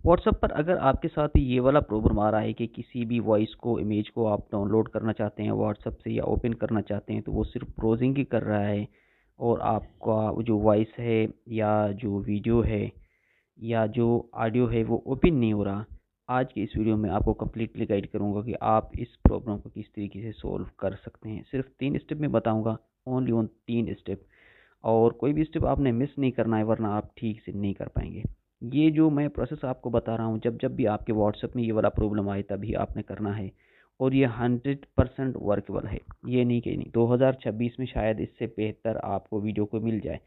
WhatsApp पर अगर आपके साथ भी ये वाला प्रॉब्लम आ रहा है कि किसी भी वॉइस को, इमेज को आप डाउनलोड करना चाहते हैं व्हाट्सएप से या ओपन करना चाहते हैं, तो वो सिर्फ ब्राउजिंग ही कर रहा है और आपका जो वॉइस है या जो वीडियो है या जो ऑडियो है वो ओपन नहीं हो रहा। आज की इस वीडियो में आपको कम्प्लीटली गाइड करूंगा कि आप इस प्रॉब्लम को किस तरीके से सॉल्व कर सकते हैं। सिर्फ 3 स्टेप में बताऊंगा, ओनली ऑन 3 स्टेप, और कोई भी स्टेप आपने मिस नहीं करना है वरना आप ठीक से नहीं कर पाएंगे। ये जो मैं प्रोसेस आपको बता रहा हूँ, जब जब भी आपके व्हाट्सएप में ये वाला प्रॉब्लम आए तभी आपने करना है, और ये 100% वर्केबल है। ये नहीं कि नहीं 2026 में शायद इससे बेहतर आपको वीडियो को मिल जाए।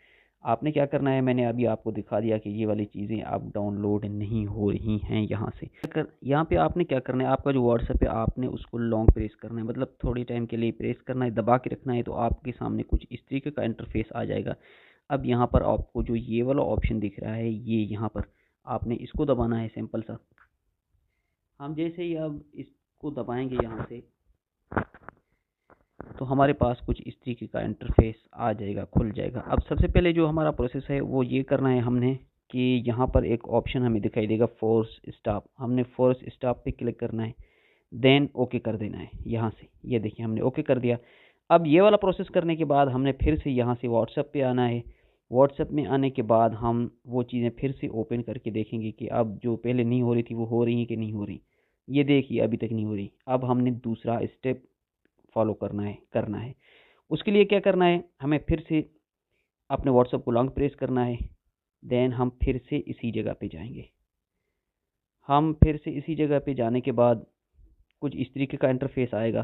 आपने क्या करना है, मैंने अभी आपको दिखा दिया कि ये वाली चीज़ें अब डाउनलोड नहीं हो रही हैं यहाँ से। यहाँ पे आपने क्या करना है, आपका जो व्हाट्सएप है आपने उसको लॉन्ग प्रेस करना है, मतलब थोड़ी टाइम के लिए प्रेस करना है, दबा के रखना है, तो आपके सामने कुछ इस तरीके का इंटरफेस आ जाएगा। अब यहाँ पर आपको जो ये वाला ऑप्शन दिख रहा है, ये यहाँ पर आपने इसको दबाना है, सिंपल सा। हम जैसे ही अब इसको दबाएंगे यहाँ से, तो हमारे पास कुछ इस तरीके का इंटरफेस आ जाएगा, खुल जाएगा। अब सबसे पहले जो हमारा प्रोसेस है वो ये करना है हमने कि यहाँ पर एक ऑप्शन हमें दिखाई देगा फोर्स स्टॉप, हमने फोर्स स्टॉप पे क्लिक करना है, देन ओके कर देना है यहाँ से। ये देखिए हमने ओके कर दिया। अब ये वाला प्रोसेस करने के बाद हमने फिर से यहाँ से व्हाट्सएप पे आना है। व्हाट्सएप में आने के बाद हम वो चीज़ें फिर से ओपन करके देखेंगे कि अब जो पहले नहीं हो रही थी वो हो रही है कि नहीं हो रही। ये देखिए अभी तक नहीं हो रही। अब हमने दूसरा स्टेप फॉलो करना है। उसके लिए क्या करना है, हमें फिर से अपने व्हाट्सएप को लॉन्ग प्रेस करना है, देन हम फिर से इसी जगह पे जाएंगे। हम फिर से इसी जगह पे जाने के बाद कुछ इस तरीके का इंटरफेस आएगा।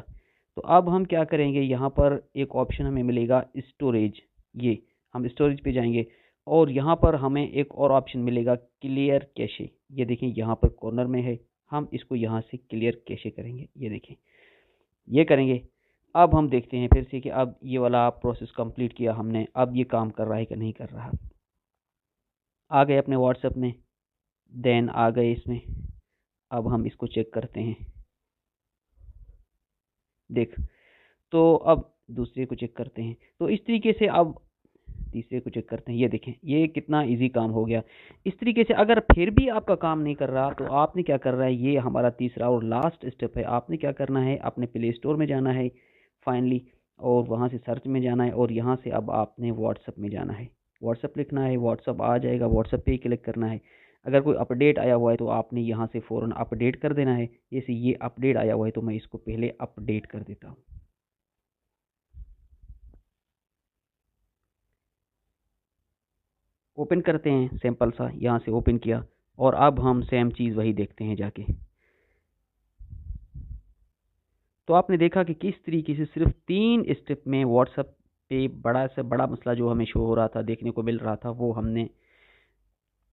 तो अब हम क्या करेंगे, यहाँ पर एक ऑप्शन हमें मिलेगा स्टोरेज, ये हम स्टोरेज पे जाएंगे और यहाँ पर हमें एक और ऑप्शन मिलेगा क्लियर कैशे। ये देखें यहाँ पर कॉर्नर में है, हम इसको यहाँ से क्लियर कैशे करेंगे। ये देखें ये करेंगे। अब हम देखते हैं फिर से कि अब ये वाला प्रोसेस कंप्लीट किया हमने, अब ये काम कर रहा है कि नहीं कर रहा। आ गए अपने व्हाट्सएप में, देन आ गए इसमें। अब हम इसको चेक करते हैं, देख। तो अब दूसरे को चेक करते हैं, तो इस तरीके से अब तीसरे को चेक करते हैं। ये देखें ये कितना इजी काम हो गया। इस तरीके से अगर फिर भी आपका काम नहीं कर रहा तो आपने क्या कर रहा है, ये हमारा तीसरा और लास्ट स्टेप है। आपने क्या करना है, अपने प्ले स्टोर में जाना है फाइनली, और वहाँ से सर्च में जाना है और यहाँ से अब आपने व्हाट्सएप में जाना है, व्हाट्सएप लिखना है, व्हाट्सएप आ जाएगा, व्हाट्सएप पे ही क्लिक करना है। अगर कोई अपडेट आया हुआ है तो आपने यहाँ से फ़ौरन अपडेट कर देना है। जैसे ये अपडेट आया हुआ है तो मैं इसको पहले अपडेट कर देता हूँ। ओपन करते हैं, सिंपल सा यहाँ से ओपन किया और अब हम सेम चीज़ वही देखते हैं जाके। तो आपने देखा कि किस तरीके से सिर्फ 3 स्टेप में व्हाट्सएप पे बड़ा से बड़ा मसला जो हमें शो हो रहा था, देखने को मिल रहा था, वो हमने